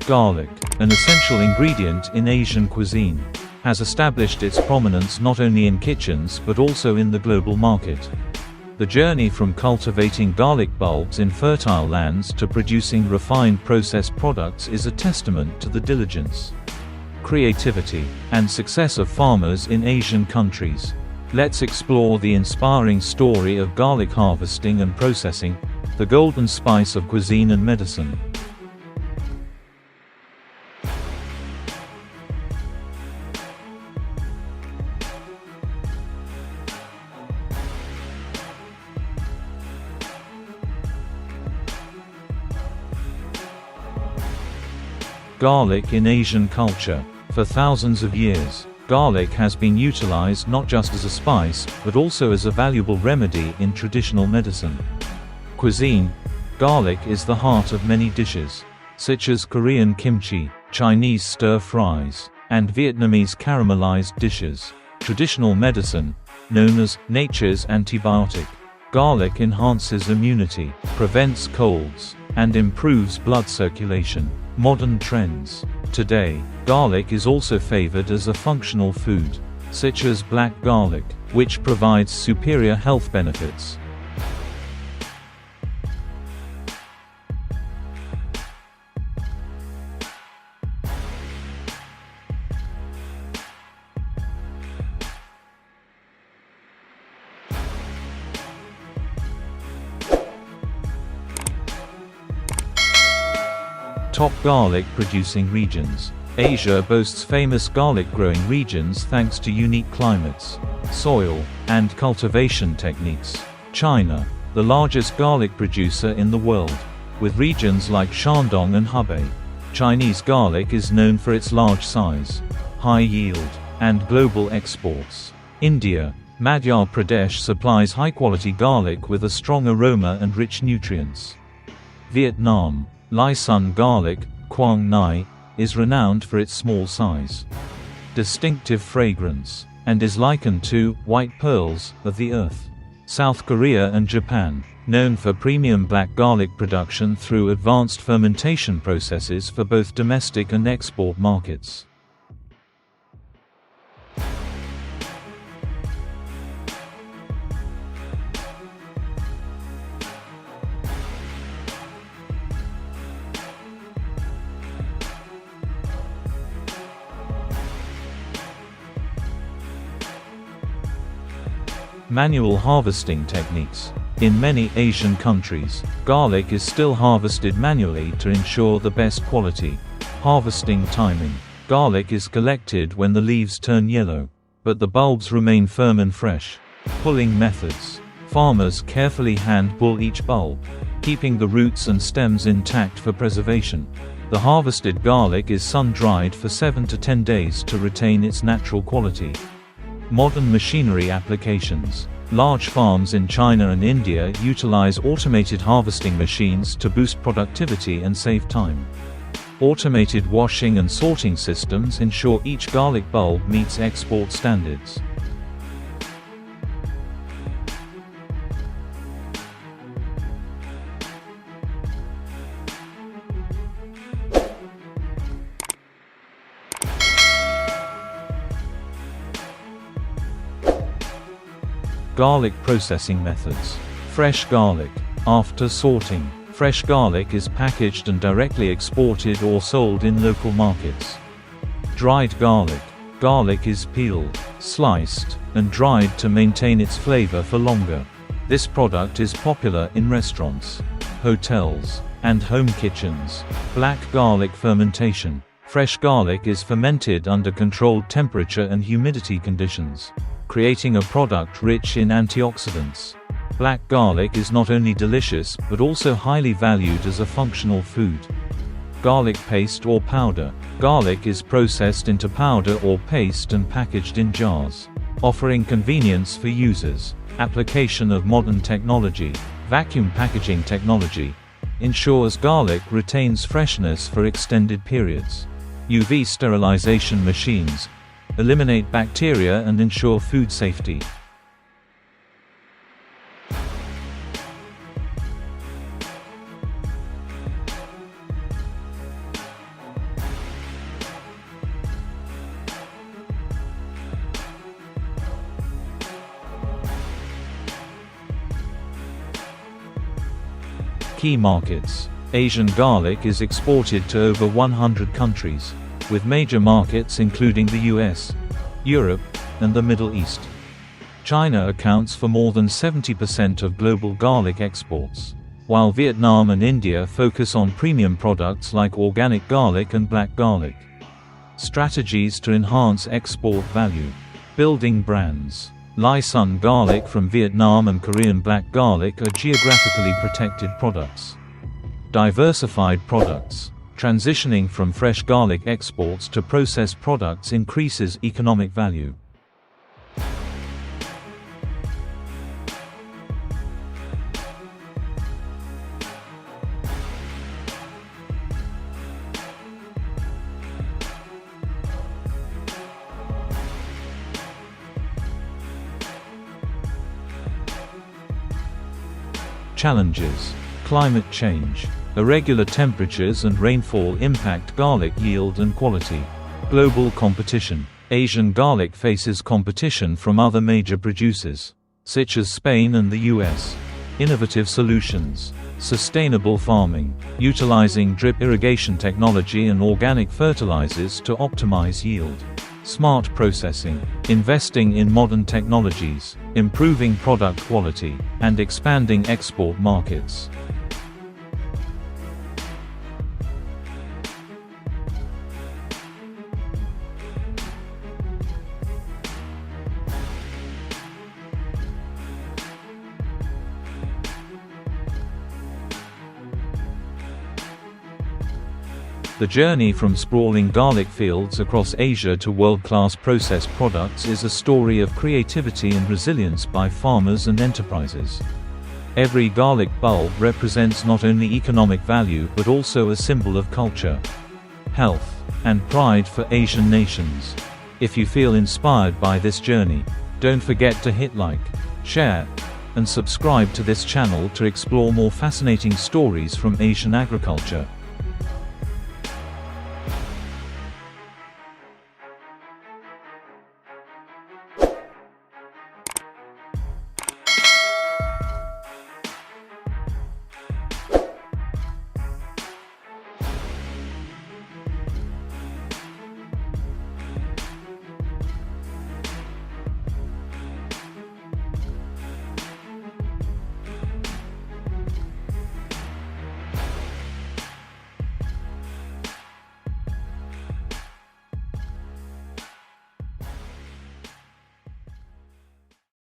Garlic, an essential ingredient in Asian cuisine, has established its prominence not only in kitchens but also in the global market. The journey from cultivating garlic bulbs in fertile lands to producing refined processed products is a testament to the diligence, creativity, and success of farmers in Asian countries. Let's explore the inspiring story of garlic harvesting and processing, the golden spice of cuisine and medicine. Garlic in Asian culture. For thousands of years, garlic has been utilized not just as a spice, but also as a valuable remedy in traditional medicine. Cuisine. Garlic is the heart of many dishes, such as Korean kimchi, Chinese stir-fries, and Vietnamese caramelized dishes. Traditional medicine, known as nature's antibiotic. Garlic enhances immunity, prevents colds, and improves blood circulation. Modern trends. Today, garlic is also favored as a functional food, such as black garlic, which provides superior health benefits. Top garlic producing regions. Asia boasts famous garlic growing regions thanks to unique climates, soil, and cultivation techniques. China, the largest garlic producer in the world, with regions like Shandong and Hebei. Chinese garlic is known for its large size, high yield, and global exports. India, Madhya Pradesh supplies high-quality garlic with a strong aroma and rich nutrients. Vietnam, Lai Sun garlic, Quang Nai, is renowned for its small size, distinctive fragrance, and is likened to white pearls of the earth. South Korea and Japan, known for premium black garlic production through advanced fermentation processes for both domestic and export markets. Manual harvesting techniques. In many Asian countries, garlic is still harvested manually to ensure the best quality. Harvesting timing. Garlic is collected when the leaves turn yellow, but the bulbs remain firm and fresh. Pulling methods. Farmers carefully hand pull each bulb, keeping the roots and stems intact for preservation. The harvested garlic is sun-dried for 7 to 10 days to retain its natural quality. Modern machinery applications. Large farms in China and India utilize automated harvesting machines to boost productivity and save time. Automated washing and sorting systems ensure each garlic bulb meets export standards. Garlic processing methods. Fresh garlic. After sorting, fresh garlic is packaged and directly exported or sold in local markets. Dried garlic. Garlic is peeled, sliced, and dried to maintain its flavor for longer. This product is popular in restaurants, hotels, and home kitchens. Black garlic fermentation. Fresh garlic is fermented under controlled temperature and humidity conditions, creating a product rich in antioxidants. Black garlic is not only delicious but also highly valued as a functional food. Garlic paste or powder. Garlic is processed into powder or paste and packaged in jars, offering convenience for users. Application of modern technology. Vacuum packaging technology ensures garlic retains freshness for extended periods. UV sterilization machines eliminate bacteria and ensure food safety. Key markets. Asian garlic is exported to over 100 countries, with major markets including the US, Europe, and the Middle East. China accounts for more than 70% of global garlic exports, while Vietnam and India focus on premium products like organic garlic and black garlic. Strategies to enhance export value. Building brands. Lai Sun garlic from Vietnam and Korean black garlic are geographically protected products. Diversified products. Transitioning from fresh garlic exports to processed products increases economic value. Challenges. Climate change. Irregular temperatures and rainfall impact garlic yield and quality. Global competition. Asian garlic faces competition from other major producers, such as Spain and the US. Innovative solutions. Sustainable farming. Utilizing drip irrigation technology and organic fertilizers to optimize yield. Smart processing. Investing in modern technologies, improving product quality, and expanding export markets. The journey from sprawling garlic fields across Asia to world-class processed products is a story of creativity and resilience by farmers and enterprises. Every garlic bulb represents not only economic value but also a symbol of culture, health, and pride for Asian nations. If you feel inspired by this journey, don't forget to hit like, share, and subscribe to this channel to explore more fascinating stories from Asian agriculture.